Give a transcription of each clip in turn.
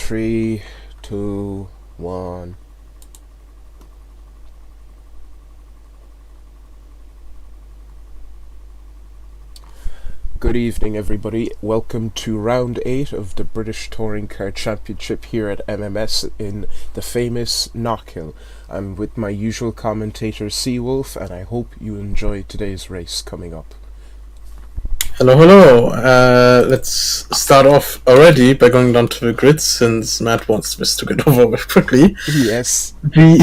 Three, two, one. Good evening, everybody. Welcome to round 8 of the British Touring Car Championship here at MMS in the famous Knockhill. I'm with my usual commentator Seawolf, and I hope you enjoy today's race coming up. Hello. Let's start off already by going down to the grid, since Matt wants this to get over with quickly. Yes. The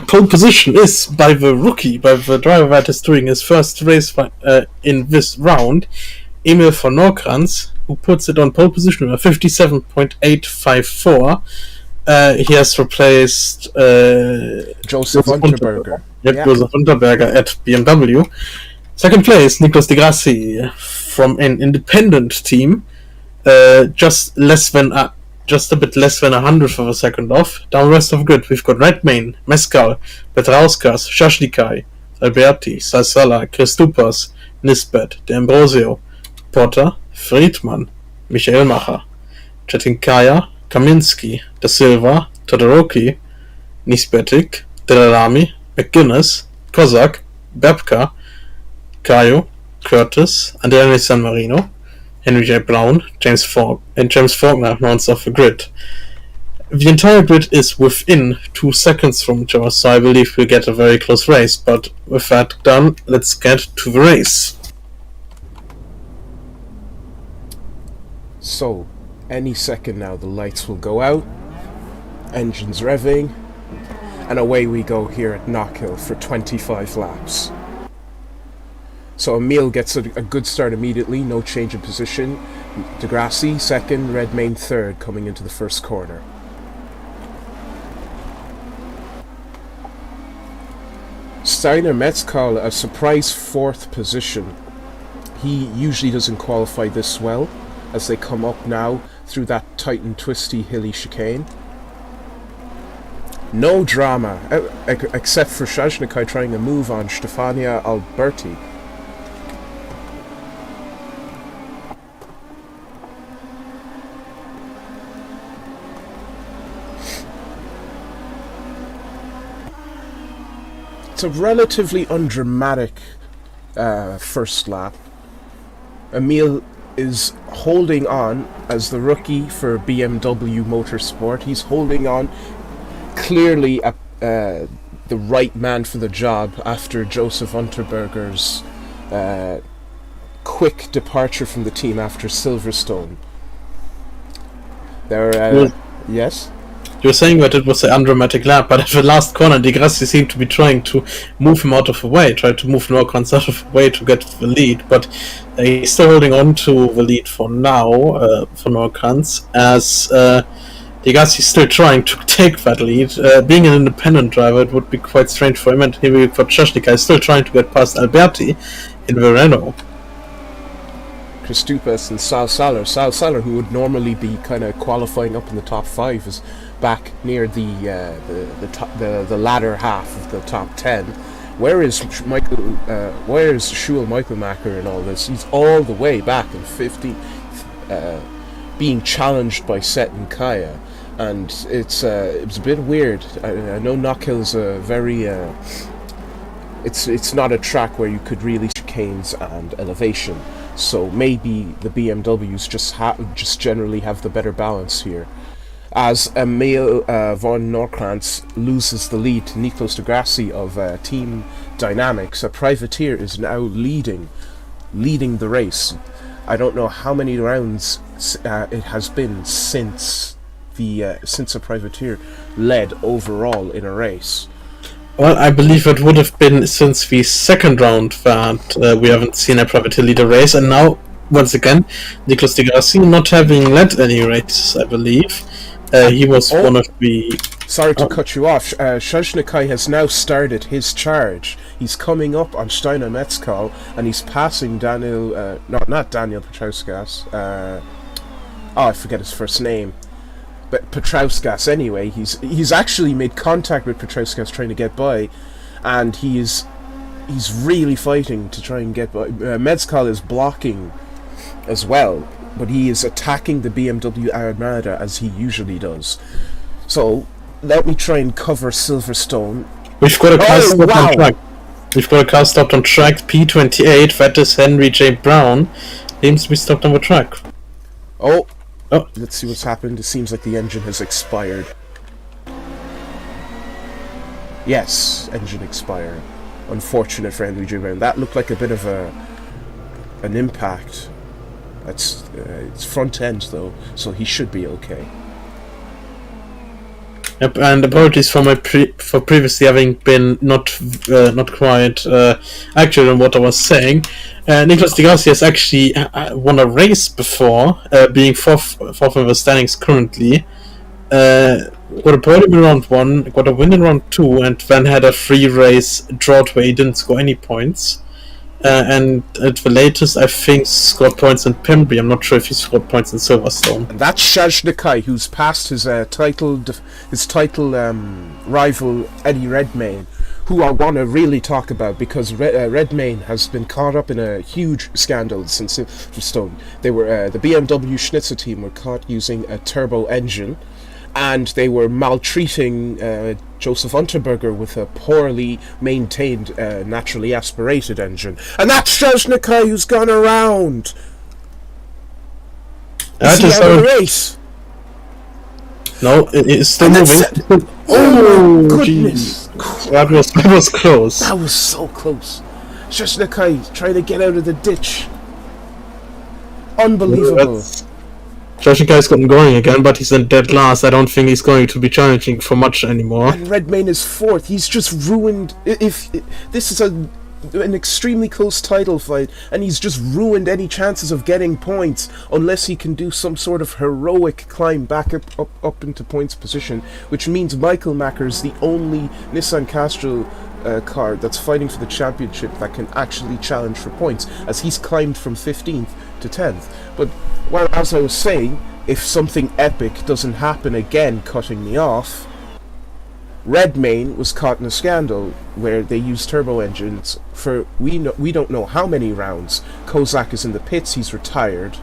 pole position is by the rookie, by the driver that is doing his first race in this round, Emil von Norkrantz, who puts it on pole position with a 57.854. He has replaced Joseph Unterberger. Joseph Unterberger at BMW. Second place, Nicolas de Grassi from an independent team, just a bit less than 100th of a second off. Down the rest of the grid, we've got Redmayne, Mescal, Petrauskas, Shashlikai, Alberti, Salsala, Christupas, Nisbet, D'Ambrosio, Potter, Friedman, Michael Macher, Chetinkaya, Kaminski, Da Silva, Todoroki, Nisbetik, Delarami, McGuinness, Kozak, Babka, Caio, Curtis, Andrea San Marino, Henry J. Brown, James Faulkner rounds off the grid. The entire grid is within 2 seconds from each other, so I believe we'll get a very close race. But with that done, let's get to the race. So, any second now the lights will go out, engines revving, and away we go here at Knockhill for 25 laps. So Emil gets a good start immediately, no change in position. De Grassi second, Redmayne third coming into the first corner. Steiner Metzcal, a surprise fourth position. He usually doesn't qualify this well as they come up now through that tight and twisty hilly chicane. No drama, except for Shashnikai trying a move on Stefania Alberti. It's a relatively undramatic first lap. Emil is holding on as the rookie for BMW Motorsport. He's holding on clearly the right man for the job after Joseph Unterberger's quick departure from the team after Silverstone. Yes? You were saying that it was an undramatic lap, but at the last corner, De Grassi seemed to be trying to move him out of the way, try to move Norkrantz out of the way to get the lead, but he's still holding on to the lead for now, for Norkrantz, as De Grassi is still trying to take that lead. Being an independent driver, it would be quite strange for him, and here we've got Shashnika is still trying to get past Alberti in the Renault. Christupas and Salsaler, who would normally be kind of qualifying up in the top 5, is back near the latter half of the top 10. Where is Schuel Michaelmacher in all this? He's all the way back in 50th, being challenged by Set and Kaya, and it was a bit weird. I know Knockhill is a very it's not a track where you could really chicanes and elevation, so maybe the BMWs just generally have the better balance here. As Emil von Norkrantz loses the lead to Nicolas de Grassi of Team Dynamics, a privateer is now leading the race. I don't know how many rounds it has been since a privateer led overall in a race. Well, I believe it would have been since the second round that we haven't seen a privateer lead a race, and now, once again, Nicolas de Grassi not having led any races, I believe. He was one of the... Sorry to cut you off. Shashnikai has now started his charge. He's coming up on Steiner Metzcal, and he's passing Daniel... not Daniel Petrauskas. I forget his first name. But Petrauskas, anyway. He's actually made contact with Petrauskas trying to get by, and he's really fighting to try and get by. Metzcal is blocking as well. but he is attacking the BMW Armada as he usually does. So let me try and cover Silverstone. We've got a car stopped wow. on track. We've got a car stopped on track P28. That is Henry J. Brown. Seems to be stopped on the track. Oh, Oh. let's see what's happened. It seems like the engine has expired. Yes, engine expired. Unfortunate for Henry J. Brown. That looked like a bit of an impact. That's it's front end though, so he should be okay. Yep, and apologies for my for previously having been not quite accurate on what I was saying. Nicolas Di Grassi has actually won a race before, being fourth in the standings currently. Got a podium in round 1, got a win in round 2, and then had a free race drought where he didn't score any points. And at the latest, I think scored points in Pembrey. I'm not sure if he scored points in Silverstone. And that's Shaj Nakai, who's passed his title rival Eddie Redmayne, who I want to really talk about because Redmayne has been caught up in a huge scandal since Silverstone. They were the BMW Schnitzer team were caught using a turbo engine, and they were maltreating Joseph Unterberger with a poorly maintained, naturally aspirated engine. And that's Shaj Nakai who's gone around! Is he out of the race? No, it's still moving. Oh my goodness! That was close. That was so close. Shaj Nakai trying to get out of the ditch. Unbelievable. Josh Guy's gotten going again, but he's in dead last. I don't think he's going to be challenging for much anymore. And Redmayne is fourth. He's just ruined. If this is an extremely close title fight, and he's just ruined any chances of getting points unless he can do some sort of heroic climb back up into points position, which means Michael Macker is the only Nissan Castrol car that's fighting for the championship that can actually challenge for points, as he's climbed from 15th to 10th. But well, as I was saying, if something epic doesn't happen again, cutting me off, Redmayne was caught in a scandal where they used turbo engines for we don't know how many rounds. Kozak is in the pits, he's retired,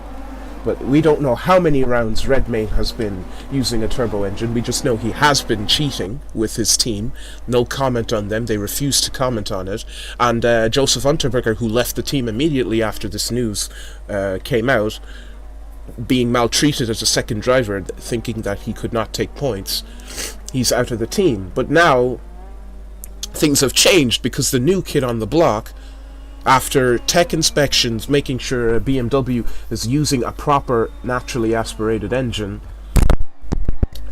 but we don't know how many rounds Redmayne has been using a turbo engine. We just know he has been cheating with his team. No comment on them, they refused to comment on it. And Joseph Unterberger, who left the team immediately after this news came out, being maltreated as a second driver, thinking that he could not take points, he's out of the team. But now things have changed because the new kid on the block, after tech inspections making sure BMW is using a proper naturally aspirated engine,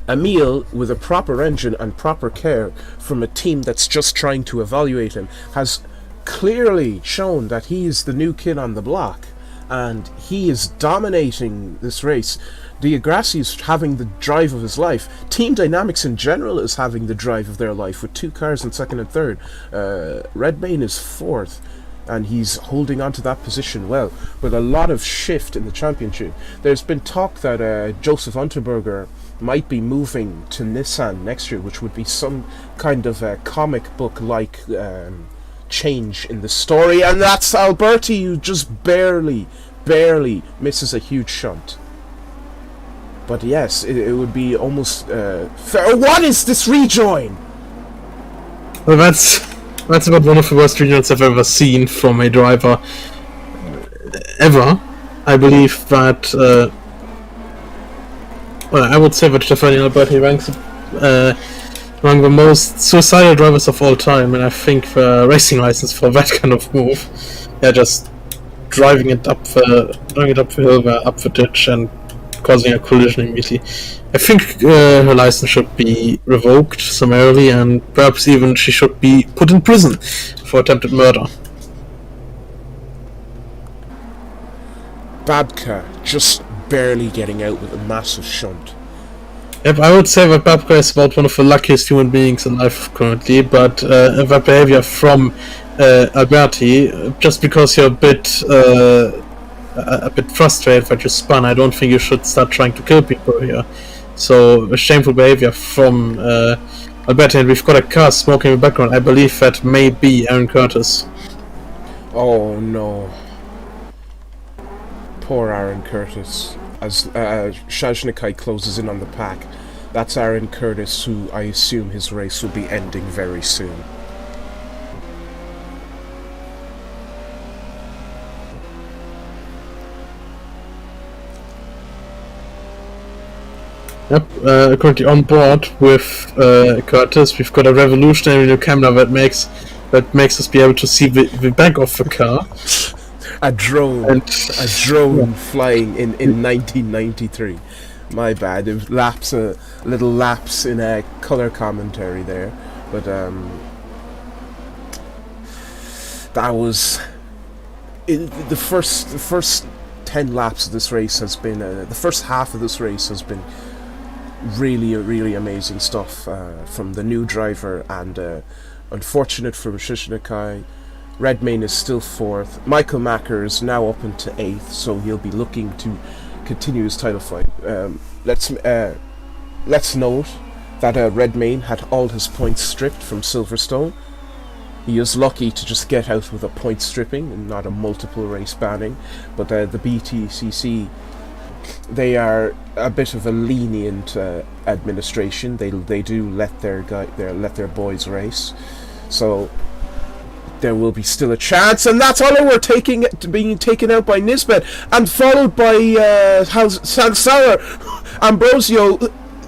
Emil, with a proper engine and proper care from a team that's just trying to evaluate him, has clearly shown that he is the new kid on the block. And he is dominating this race. Di Grassi is having the drive of his life. Team Dynamics in general is having the drive of their life with 2 cars in second and third. Redmayne is fourth, and he's holding on to that position well, with a lot of shift in the championship. There's been talk that Joseph Unterberger might be moving to Nissan next year, which would be some kind of comic book-like change in the story, and that's Alberti, who just barely misses a huge shunt. But yes, it would be almost fair. What is this rejoin? Well, that's about one of the worst rejoins I've ever seen from a driver ever. I believe that well, I would say that Stefano Alberti ranks among the most suicidal drivers of all time, and I think the racing license for that kind of move, just driving it up the hill, up the ditch, and causing a collision immediately. I think her license should be revoked summarily, and perhaps even she should be put in prison for attempted murder. Babka just barely getting out with a massive shunt. Yep, I would say that Babka is about one of the luckiest human beings in life currently, but that behavior from Alberti, just because you're a bit frustrated that you spun, I don't think you should start trying to kill people here. So, a shameful behavior from Alberti, and we've got a car smoking in the background. I believe that may be Aaron Curtis. Oh no. Poor Aaron Curtis. As Shazhnikai closes in on the pack, that's Aaron Curtis, who I assume his race will be ending very soon. Yep, currently on board with Curtis. We've got a revolutionary new camera that makes us be able to see the back of the car. A drone flying in 1993. My bad. It was a little lapse in a color commentary there, but that was the first 10 laps of this race has been the first half of this race has been really amazing stuff from the new driver, and unfortunate for Shishnikai. Redmayne is still 4th. Michael Macker is now up into 8th, so he'll be looking to continue his title fight. Let's note that Redmayne had all his points stripped from Silverstone. He is lucky to just get out with a point stripping and not a multiple race banning, but the BTCC, they are a bit of a lenient administration. They do let their boys race, so there will be still a chance, and that's Oliver being taken out by Nisbet, and followed by Sansara. Ambrosio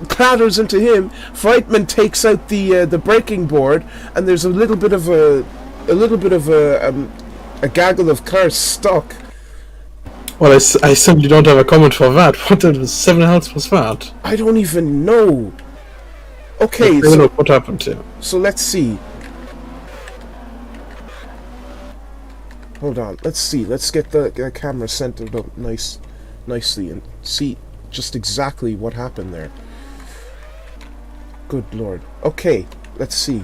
clatters into him. Frightman takes out the braking board, and there's a little bit of a gaggle of cars stuck. Well, I simply don't have a comment for that. What the 7 hells was that? I don't even know. Okay, I don't know what happened here. So let's see. Hold on, let's see. Let's get the camera centered up nicely and see just exactly what happened there. Good lord. Okay, let's see.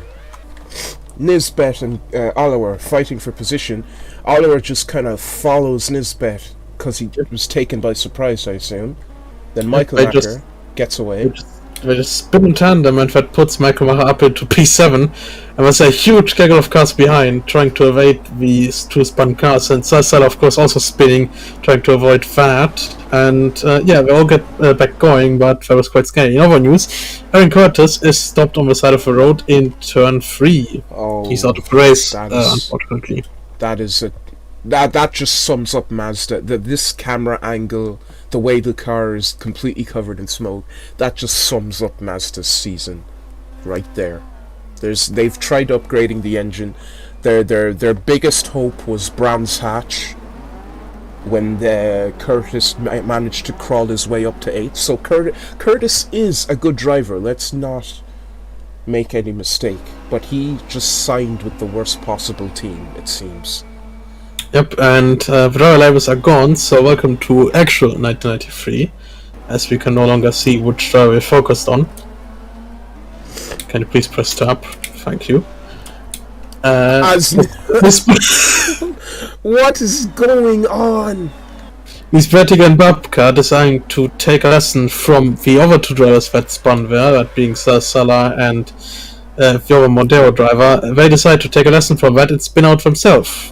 Nisbet and Oliver fighting for position. Oliver just kind of follows Nisbet because he was taken by surprise, I assume. Then Michael Macker gets away. They just spin in tandem, and that puts Michael Macher up into P7, and there's a huge gaggle of cars behind, trying to evade these two spun cars, and Sarsala, of course, also spinning, trying to avoid that, and yeah, they all get back going, but that was quite scary. In other news, Aaron Curtis is stopped on the side of the road in turn 3. Oh, he's out of the race, unfortunately. That just sums up Mazda. This camera angle, the way the car is completely covered in smoke, that just sums up Mazda's season, right there. They've tried upgrading the engine. Their biggest hope was Brands Hatch, when Curtis managed to crawl his way up to 8th. So Curtis is a good driver. Let's not make any mistake. But he just signed with the worst possible team, it seems. Yep, and the driver labels are gone, so welcome to actual 1993, as we can no longer see which driver we're focused on. Can you please press tab? Thank you. What is going on? Nisbet and Babka deciding to take a lesson from the other two drivers that spun there, that being Salah and the other Mondeo driver. They decide to take a lesson from that and spin out themselves.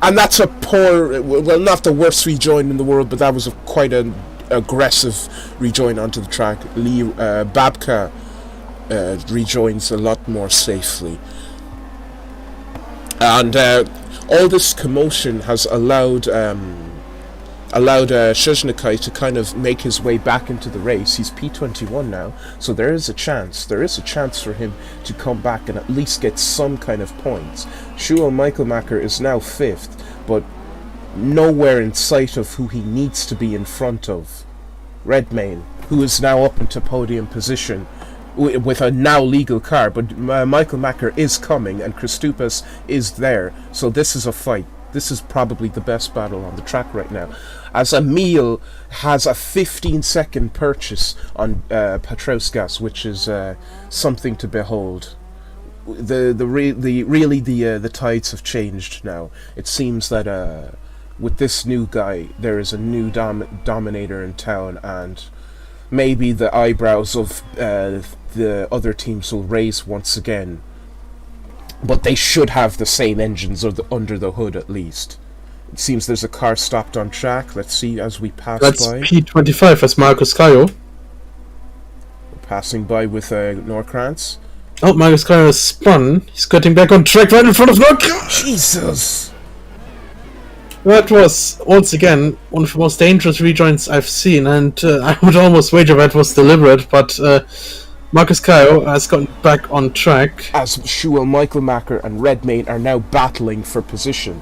And that's a poor, well, not the worst rejoin in the world, but that was quite an aggressive rejoin onto the track. Babka rejoins a lot more safely. And all this commotion has allowed Shizhnikai to kind of make his way back into the race. He's P21 now, so there is a chance for him to come back and at least get some kind of points. Shuel Michaelmacher is now 5th, but nowhere in sight of who he needs to be in front of. Redmayne, who is now up into podium position with a now legal car, but Michael Macker is coming and Christoupas is there, so this is a fight. This is probably the best battle on the track right now, as Emil has a 15-second purchase on Petroskas, which is something to behold. The tides have changed now. It seems that with this new guy, there is a new dominator in town, and maybe the eyebrows of the other teams will raise once again. But they should have the same engines under the hood, at least. It seems there's a car stopped on track. Let's see as we pass That's by. P25 as Marcus Caio. Passing by with Norkrantz. Oh, Marcus Caio has spun. He's getting back on track right in front of Norkrantz. Jesus! That was, once again, one of the most dangerous rejoins I've seen, and I would almost wager that was deliberate, but Marcus Caio has gotten back on track. As Schuel, Michaelmacher and Redmayne are now battling for position.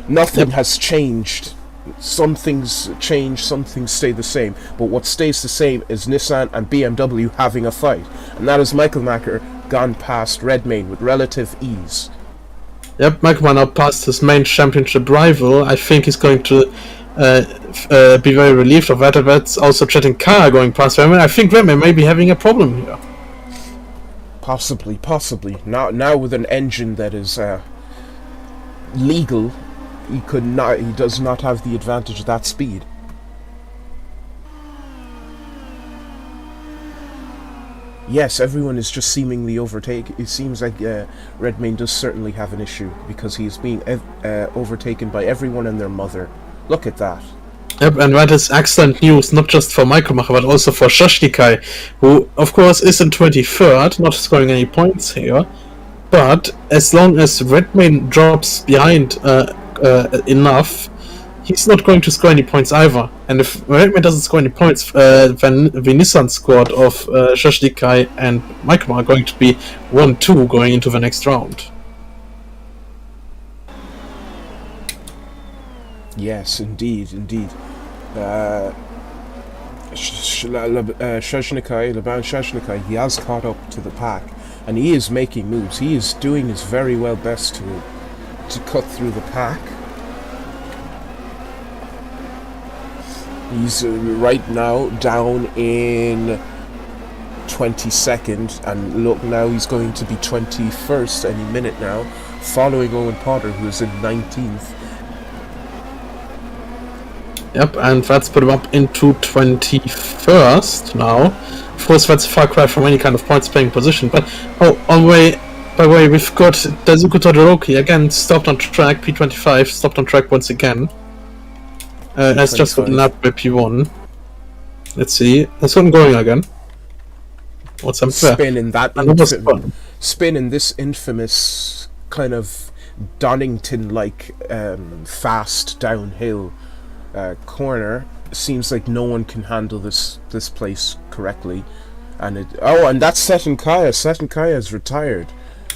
Nothing has changed. Some things change, some things stay the same. But what stays the same is Nissan and BMW having a fight. And that is Michaelmacher gone past Redmayne with relative ease. Yep, Michaelmacher now passed his main championship rival. I think he's going to be very relieved of that. That's also Chetting Car going past Redmayne. I think Redmayne may be having a problem here. Possibly. Now with an engine that is legal, he does not have the advantage of that speed. Yes, everyone is just seemingly overtaken. It seems like Redmayne does certainly have an issue because he is being overtaken by everyone and their mother. Look at that. Yep, and that is excellent news, not just for Michaelmacher, but also for Shashnikai, who, of course, is in 23rd, not scoring any points here. But as long as Redmayne drops behind enough, he's not going to score any points either. And if Redmayne doesn't score any points, then the Nissan squad of Shashnikai and Michael are going to be 1-2 going into the next round. Yes, indeed. Laban Shashnikai, he has caught up to the pack, and he is making moves. He is doing his very well best to cut through the pack. He's right now down in 22nd, and look, now he's going to be 21st any minute now, following Owen Potter, who is in 19th. Yep, and that's put him up into 21st now. Of course, that's a far cry from any kind of points-paying position, but by the way, we've got Daisuke Todoroki again, stopped on track, P25, stopped on track once again. Has just gotten up by P1. Let's see. Has gotten going again. What's up there? Spin in this infamous kind of Donington-like fast downhill corner. Seems like no one can handle this place correctly. And that's Seton Kaya. Seton Kaya is retired.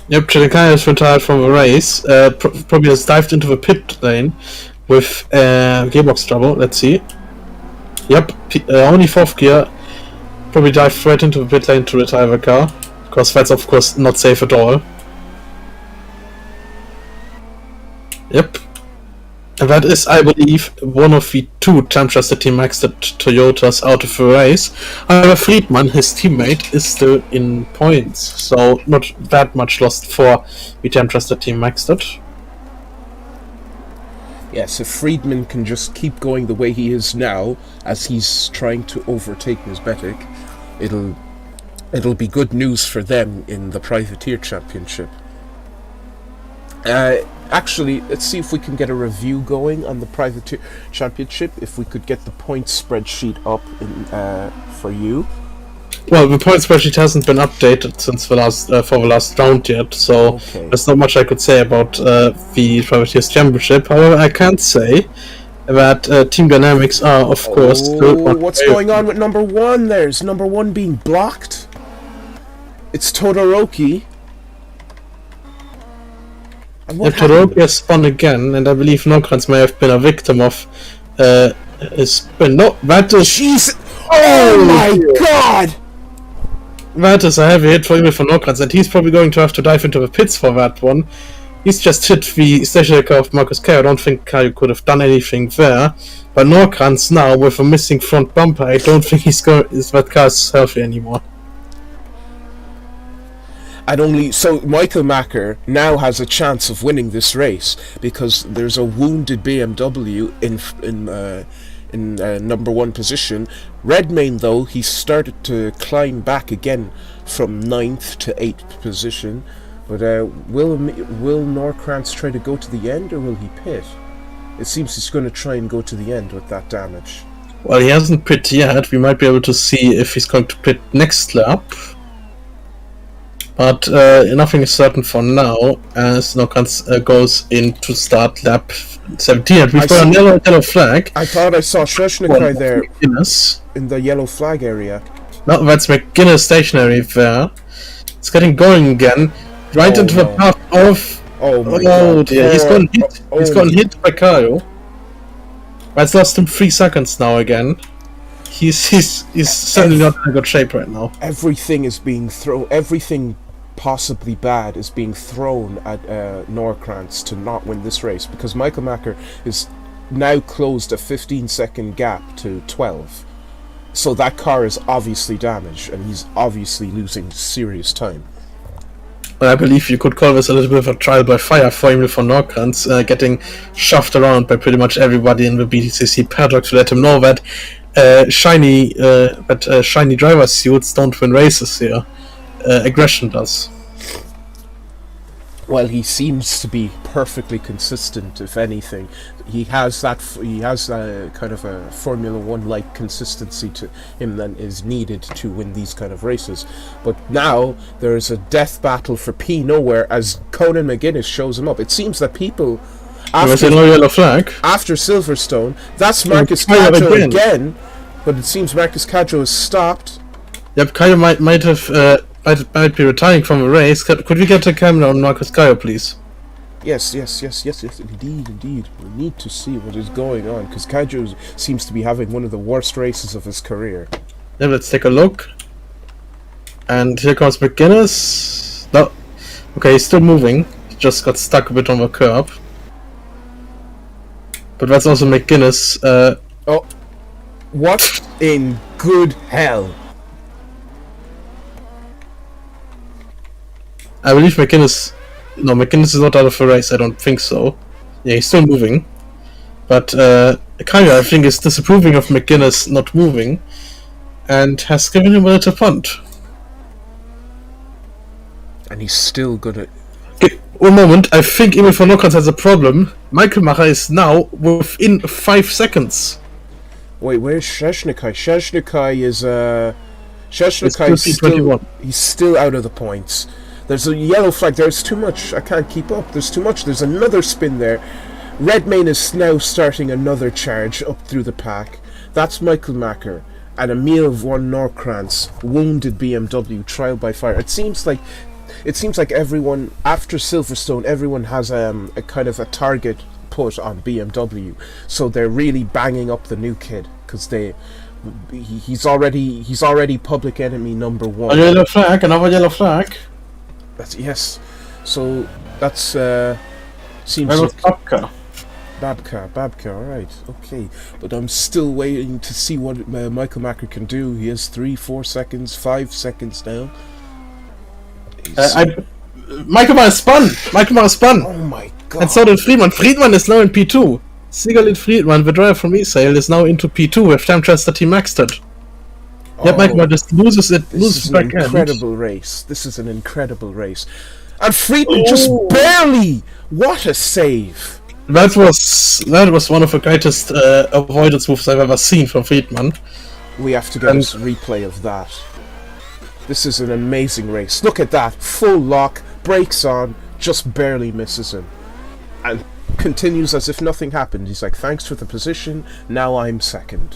Yep, Seton Kaya is retired from the race. Probably has dived into the pit lane with gearbox trouble. Let's see. Yep, only 4th gear. Probably dived right into the pit lane to retire the car, because that's of course not safe at all. Yep. And that is, I believe, one of the 2 Time-Trusted Team Maxed Toyotas out of the race. However, Friedman, his teammate, is still in points, so not that much lost for the Time-Trusted Team Maxed. Yes, if Friedman can just keep going the way he is now, as he's trying to overtake Nisbetic, it'll be good news for them in the Privateer Championship. Actually, let's see if we can get a review going on the Privateer Championship, if we could get the points spreadsheet up for you. Well, the point spreadsheet hasn't been updated since the last round yet, so there's not much I could say about the Privateers Championship. However, I can say that Team Dynamics are, of course, still on. What's going on with number 1 there? Is number 1 being blocked? It's Todoroki. Todoroki has spun again, and I believe Norkrantz may have been a victim of his spin. No, that is... Jesus! Oh my god! That is a heavy hit for Norkrantz, and he's probably going to have to dive into the pits for that one. He's just hit the stationary car of Marcus Kay. I don't think Kay could have done anything there. But Norkrantz now, with a missing front bumper, I don't think that car is healthy anymore. So Michaelmacher now has a chance of winning this race because there's a wounded BMW in number 1 position. Redmayne, though, he started to climb back again from 9th to 8th position. But will Norkrantz try to go to the end, or will he pit? It seems he's going to try and go to the end with that damage. Well, he hasn't pit yet. We might be able to see if he's going to pit next lap. But nothing is certain for now, as Knockhill goes in to start lap 17. And we've got a yellow flag. I thought I saw Sheshnikai there McGuinness. In the yellow flag area. No, that's McGuinness stationary there. It's getting going again. Right into the path of... Oh my god. Dear. He's gotten hit by Kaio. That's lost him 3 seconds now again. He's certainly not in a good shape right now. Everything is being thrown. Everything possibly bad is being thrown at Norkrantz to not win this race, because Michael Macker is now closed a 15-second gap to 12. So that car is obviously damaged, and he's obviously losing serious time. Well, I believe you could call this a little bit of a trial by fire for him for Norkrantz, getting shoved around by pretty much everybody in the BTCC paddock to let him know that shiny driver suits don't win races here. Aggression does. Well, he seems to be perfectly consistent. If anything, he has that. He has a kind of a Formula One-like consistency to him that is needed to win these kind of races. But now there is a death battle for P nowhere as Conan McGuinness shows him up. It seems that people after yellow flag after Silverstone, that's Marcus Cadjo again. But it seems Marcus Cadjo is stopped. Yep, Kaio might be retiring from the race. Could we get a camera on Marcus Kaio, please? Yes, indeed. We need to see what is going on, because Cadjo seems to be having one of the worst races of his career. Yeah, let's take a look. And here comes McGuinness. No. Okay, he's still moving. He just got stuck a bit on the curb. But that's also McGuinness. Oh. What in good hell? I believe McGuinness... No, McGuinness is not out of the race, I don't think so. Yeah, he's still moving. But Kaio, I think, is disapproving of McGuinness not moving and has given him a little punt. And he's still gonna... Okay, 1 moment, I think even for Knockhill has a problem. Michael Macher is now within 5 seconds. Wait, where's Sheshnikai? Sheshnikai is still... He's still out of the points. There's a yellow flag. There's too much. I can't keep up. There's too much. There's another spin there. Redmayne is now starting another charge up through the pack. That's Michael Macker. And Emil von Norkrantz, wounded BMW, trial by fire. It seems like everyone, after Silverstone, everyone has a kind of a target put on BMW. So they're really banging up the new kid, because he's already public enemy number 1. A yellow flag, another yellow flag. Yes. So that's seems that was like Babka, alright, okay. But I'm still waiting to see what Michael Macker can do. He has 3, 4 seconds, 5 seconds now. Michael Macher spun! Oh my god. And so did Friedman. Friedman is now in P2. Sigalit Friedman, the driver from Israel, is now into P2 with time transfer team Maxted. Yep, Michael Macher just loses back end. This is an incredible race. This is an incredible race. And Friedman just barely... What a save! That was one of the greatest avoidance moves I've ever seen from Friedman. We have to get a replay of that. This is an amazing race. Look at that. Full lock, brakes on, just barely misses him. And continues as if nothing happened. He's like, thanks for the position, now I'm second.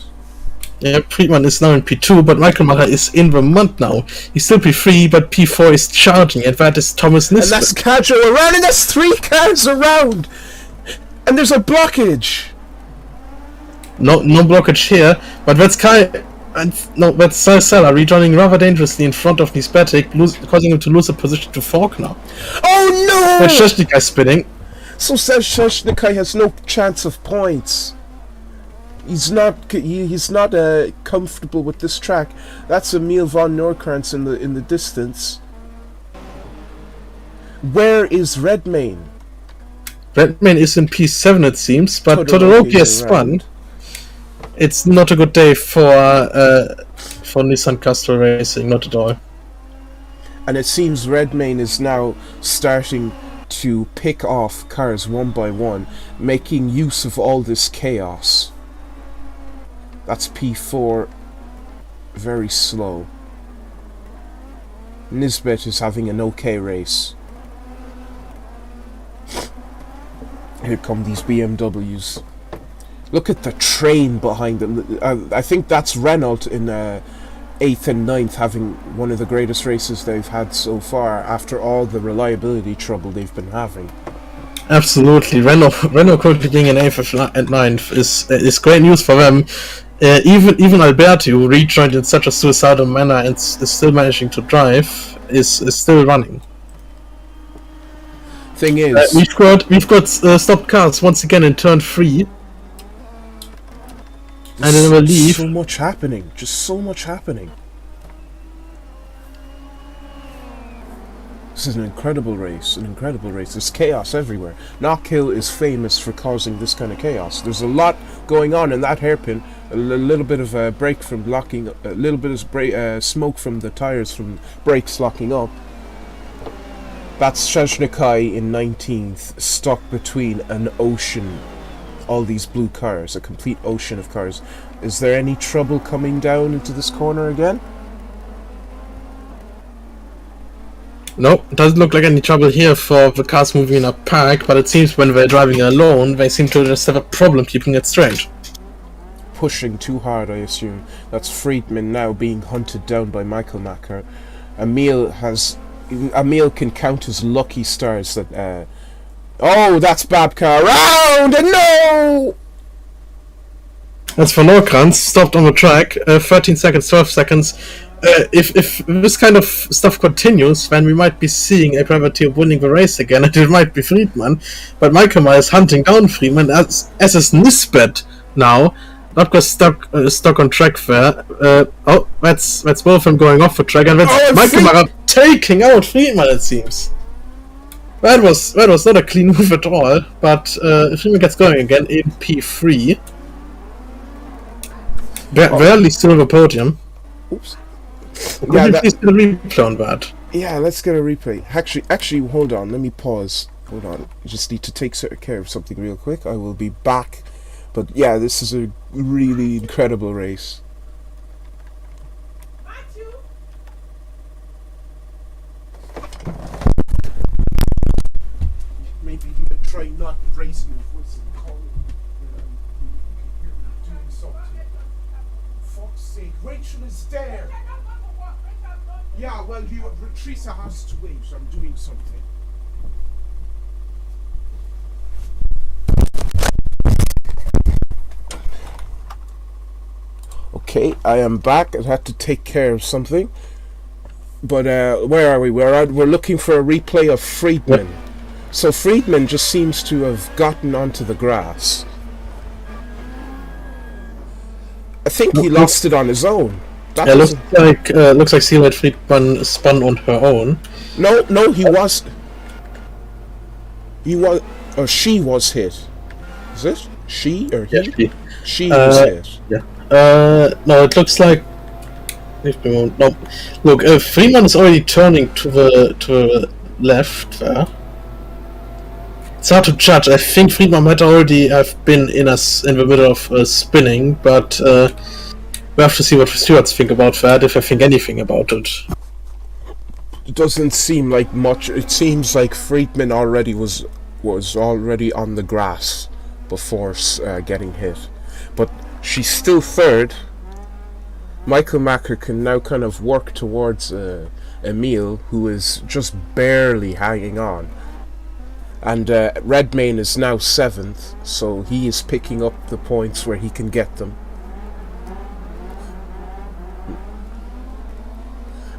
Yeah, Friedman is now in P2, but Michael Macher is in Vermont now. He's still P3, but P4 is charging, and that is Thomas Nisbet. And that's Cadjo around, and that's 3 cars around! And there's a blockage! No blockage here, but that's that's Sala rejoining rather dangerously in front of Nisbetic, causing him to lose a position to Faulkner. Oh no! That's Sheshnikai spinning. So Sheshnikai has no chance of points. He's not comfortable with this track. That's Emil von Norkrantz in the distance. Where is Redmayne? Redmayne is in P7, it seems, but Todoroki has spun. It's not a good day for Nissan Castrol Racing, not at all. And it seems Redmayne is now starting to pick off cars one by one, making use of all this chaos. That's P4, very slow. Nisbet is having an okay race. Here come these BMWs. Look at the train behind them. I think that's Renault in 8th and 9th having one of the greatest races they've had so far after all the reliability trouble they've been having. Absolutely. Renault currently being in 8th and 9th is great news for them. Even Alberti, who rejoined in such a suicidal manner and is still managing to drive, is still running. Thing is, we've got stopped cars once again in turn 3. And then we'll leave. So much happening. Just so much happening. This is an incredible race. There's chaos everywhere. Knockhill is famous for causing this kind of chaos. There's a lot going on in that hairpin. A little bit of a break from locking. A little bit of smoke from the tires from brakes locking up. That's Shazhnikai in 19th, stuck between an ocean. All these blue cars, a complete ocean of cars. Is there any trouble coming down into this corner again? No, it doesn't look like any trouble here for the cars moving in a pack, but it seems when they're driving alone, they seem to just have a problem keeping it straight. Pushing too hard, I assume. That's Friedman now being hunted down by Michael Macker. Emil can count his lucky stars that oh, that's Babka around, and no! That's for Norkrantz, stopped on the track, 13 seconds, 12 seconds. If this kind of stuff continues, then we might be seeing a private team winning the race again, and it might be Friedman. But Michael is hunting down Friedman, as is Nisbet now. Not got stuck on track there. Oh, that's both of them going off the track, and that's Michael taking out Friedman, it seems. That was not a clean move at all, but if Friedman gets going again in P3, barely still on the podium. Oops. Yeah, let's get a replay on that. Yeah, let's get a replay. Actually, hold on. Let me pause. Hold on. I just need to take care of something real quick. I will be back. But yeah, this is a really incredible race. Maybe try not raising your voice and calling. You can hear me doing something. Fuck's sake, Rachel is there. Yeah, well, Teresa has to wait. I'm doing something. Okay, I am back. I had to take care of something. But where are we? We're looking for a replay of Friedman. Yep. So Friedman just seems to have gotten onto the grass. I think he lost it on his own. That looks like Silhouette Friedman spun on her own. No, he was, or she was hit. Is it she or he? Yeah, she was hit. Yeah. No, it looks like. No, look, Friedman is already turning to the left there. It's hard to judge. I think Friedman might already have been in the middle of spinning, but we have to see what the stewards think about that, if I think anything about it. It doesn't seem like much. It seems like Friedman already was already on the grass before getting hit, but she's still third. Michael Macker can now kind of work towards Emil, who is just barely hanging on. And Redmayne is now 7th, so he is picking up the points where he can get them.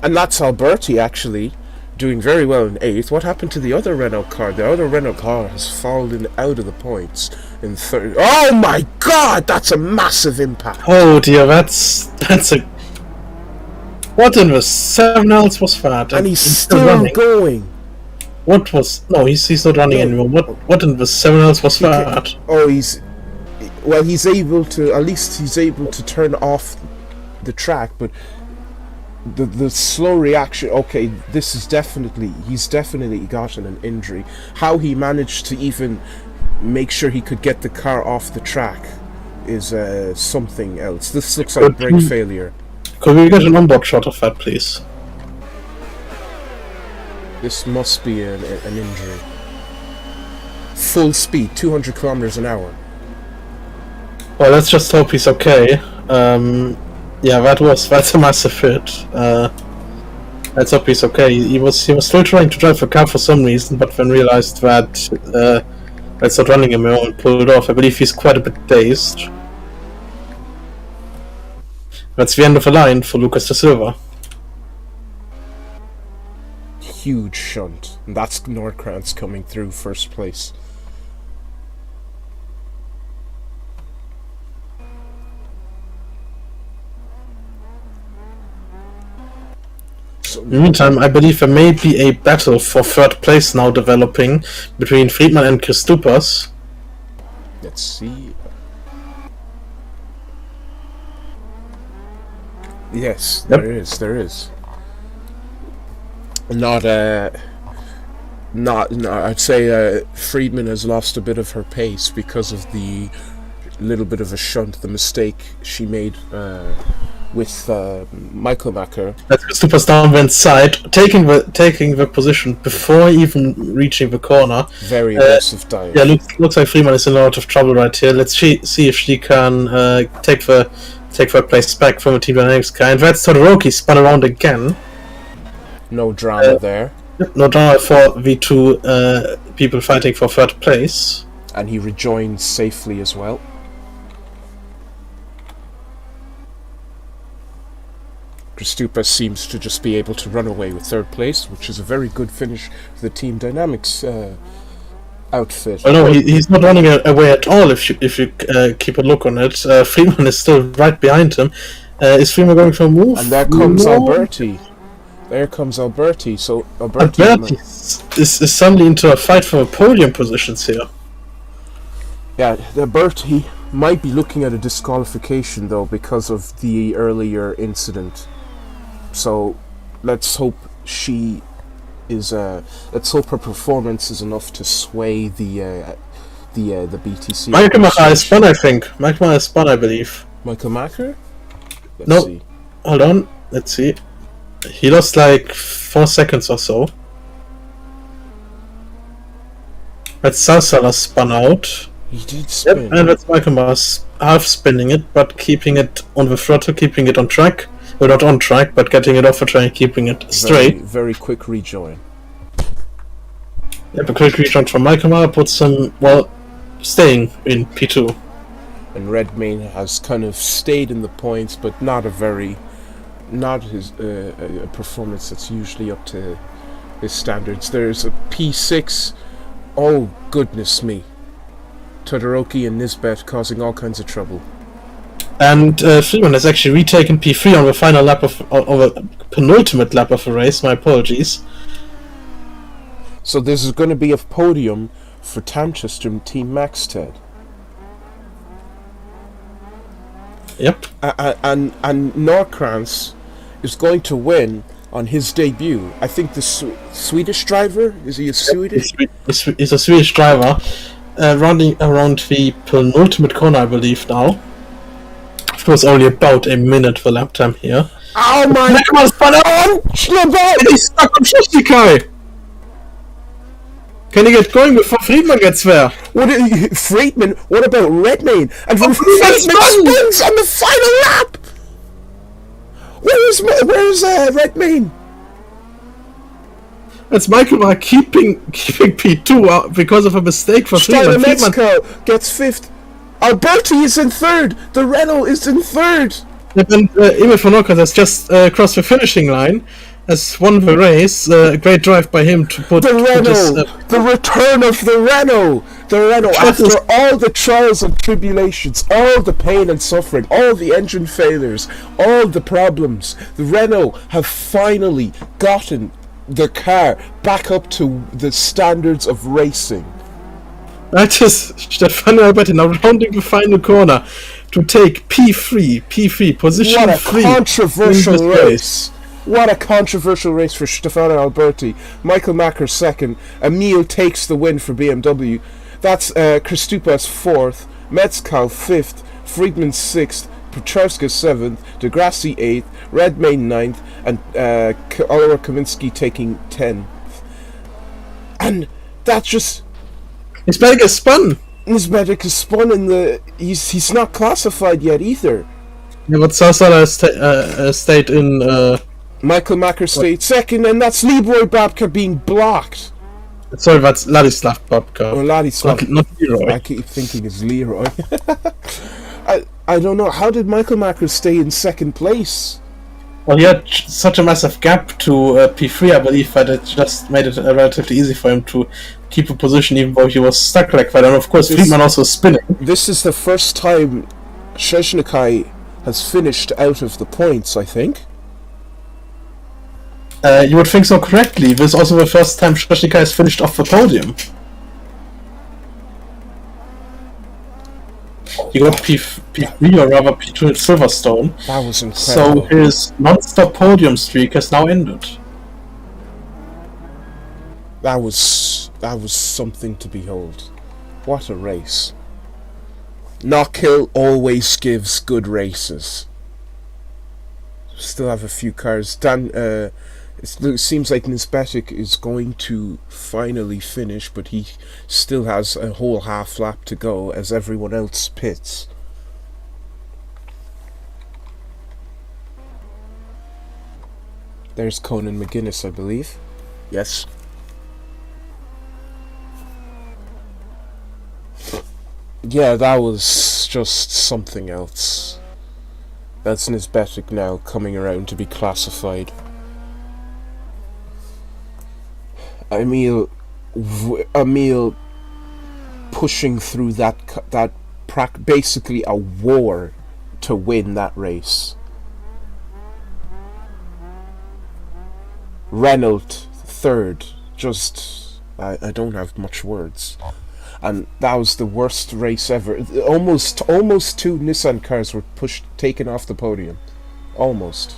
And that's Alberti actually doing very well in 8th. What happened to the other Renault car? The other Renault car has fallen out of the points in 3rd. Oh my god, that's a massive impact. Oh dear, that's a... What in the 7 else was that? And he's still going. What was... No, he's not running anymore. What in the 7 else was that? Oh, he's able to... At least he's able to turn off the track, but... the slow reaction. Okay, he's definitely gotten an injury. How he managed to even make sure he could get the car off the track is something else. This looks like brake failure. Could we get an onboard shot of that, please? This must be an injury. Full speed, 200 kilometers an hour. Well, let's just hope he's okay. Yeah, that's a massive hit. Let's hope he's okay. He was still trying to drive the car for some reason, but then realized that it's not running anymore and pulled off. I believe he's quite a bit dazed. That's the end of the line for Lucas da Silva. Huge shunt. And that's Nordkrantz coming through first place. In the meantime, I believe there may be a battle for third place now developing between Friedman and Christupas. Let's see. Yes, Yep. there is. Not, I'd say Friedman has lost a bit of her pace because of the little bit of a shunt, the mistake she made with Michael Macker. That's Christupas down the inside, taking the position before even reaching the corner. Very aggressive dive. Yeah, looks like Friedman is in a lot of trouble right here. Let's see if she can take the place back from the Team Dynamics car. And that's Todoroki spun around again. No drama there. No drama for the two people fighting for third place. And he rejoined safely as well. Christupas seems to just be able to run away with third place, which is a very good finish for the Team Dynamics outfit. Oh no, he's not running away at all. If you keep a look on it, Freeman is still right behind him. Is Freeman going for a move? And there comes Alberti. There comes Alberti. So Alberti is suddenly into a fight for podium positions here. Yeah, Alberti might be looking at a disqualification though because of the earlier incident. So let's hope she is. Let's hope her performance is enough to sway the BTC. Michael Macker is spun, I think. Michael Macker is spun, I believe. Michael Macker? No, hold on. Let's see. He lost like 4 seconds or so. That's Sarsala spun out. He did spin. Yep, and that's Michael Macker half spinning it, but keeping it on the throttle, keeping it on track. Well, not on track, but getting it off the track and keeping it straight. Very quick rejoin. Yep, a quick rejoin from Michael Macker puts him, well, staying in P2. And Redmayne has kind of stayed in the points, but not a performance that's usually up to his standards. There's a P6. Oh, goodness me. Todoroki and Nisbet causing all kinds of trouble. And Freeman has actually retaken P3 on the final lap of the penultimate lap of the race. My apologies. So this is going to be a podium for Tamchester and Team Maxted. Yep. And Nordkrantz is going to win on his debut. I think the Swedish driver, is he a Swedish? He's a Swedish driver, running around the penultimate corner, I believe now. It was only about a minute for lap time here. Oh my God! He's stuck on Shustikai! Can he get going before Friedman gets there? Friedman? What about Redmayne? And Friedman spins on the final lap! Where's Redmayne? It's Michael Macker keeping P2 out because of a mistake for Friedman. Mexico gets fifth. Alberti is in third. The Renault is in third. And Emil von Ockert has just crossed the finishing line, has won the race. A great drive by him to put the Renault. The return of the Renault. The Renault after all the trials and tribulations, all the pain and suffering, all the engine failures, all the problems. The Renault have finally gotten the car back up to the standards of racing. That is Stefano Alberti now rounding the final corner to take P3 position. What a 3 controversial race. What a controversial race for Stefano Alberti. Michael Macker second. Emil takes the win for BMW. That's Kristupas fourth, Metskal fifth, Friedman sixth, Petrowska seventh, Degrassi eighth, Redmayne ninth, and Oliver Kaminski taking 10th. And that's just... Nisbetic is spun! Nisbetic is spun in the... He's not classified yet either. Yeah, but Sasala stayed in... Michael Macker stayed second, and that's Leroy Babka being blocked. Sorry, that's Ladislav Babka. Or Ladislav. Not Leroy. I keep thinking it's Leroy. I don't know. How did Michael Macker stay in second place? Well, he had such a massive gap to P3, I believe, that it just made it relatively easy for him to keep a position even though he was stuck like that. And of course, Friedman also spinning. This is the first time Szczesnikai has finished out of the points, I think. You would think so correctly. This is also the first time Szczesnikai has finished off the podium. He got P3, or rather P2 at Silverstone. That was incredible. So his non-stop podium streak has now ended. That was something to behold. What a race. Knockhill always gives good races. Still have a few cars. It seems like Nisbetic is going to finally finish, but he still has a whole half lap to go as everyone else pits. There's Conan McGuinness, I believe. Yes. Yeah, that was just something else. That's Nisbetic now coming around to be classified. Emil pushing through that basically a war to win that race. Renault third. Just I don't have much words. And that was the worst race ever. Almost two Nissan cars were taken off the podium. Almost.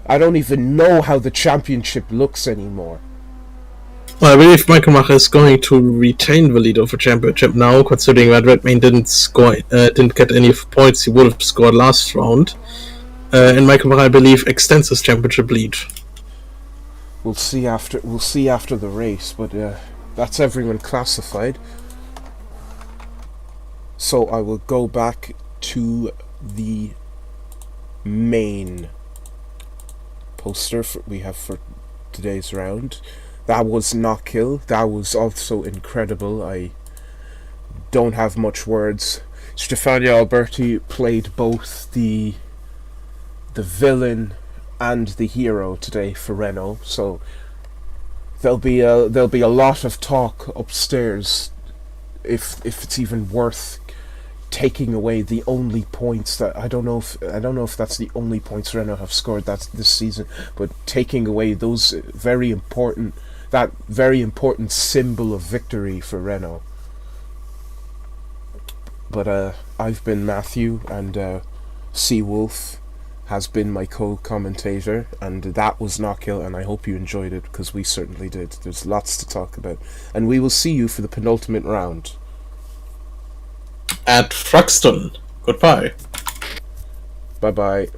I don't even know how the championship looks anymore. Well, I believe Michael Macher is going to retain the lead of the championship now, considering that Redmayne didn't get any points he would have scored last round. And Michael Macher, I believe, extends his championship lead. We'll see after the race, but that's everyone classified. So I will go back to the main poster we have for today's round. That was Knockhill. That was also incredible. I don't have much words. Stefano Alberti played both the villain and the hero today for Renault, so there'll be a lot of talk upstairs if it's even worth taking away the only points that I don't know if that's the only points Renault have scored this season, but taking away those very important symbol of victory for Renault. But I've been Matthew, and Seawolf has been my co-commentator, and that was Knockhill, and I hope you enjoyed it, because we certainly did. There's lots to talk about, and we will see you for the penultimate round At Thruxton. Goodbye. Bye bye.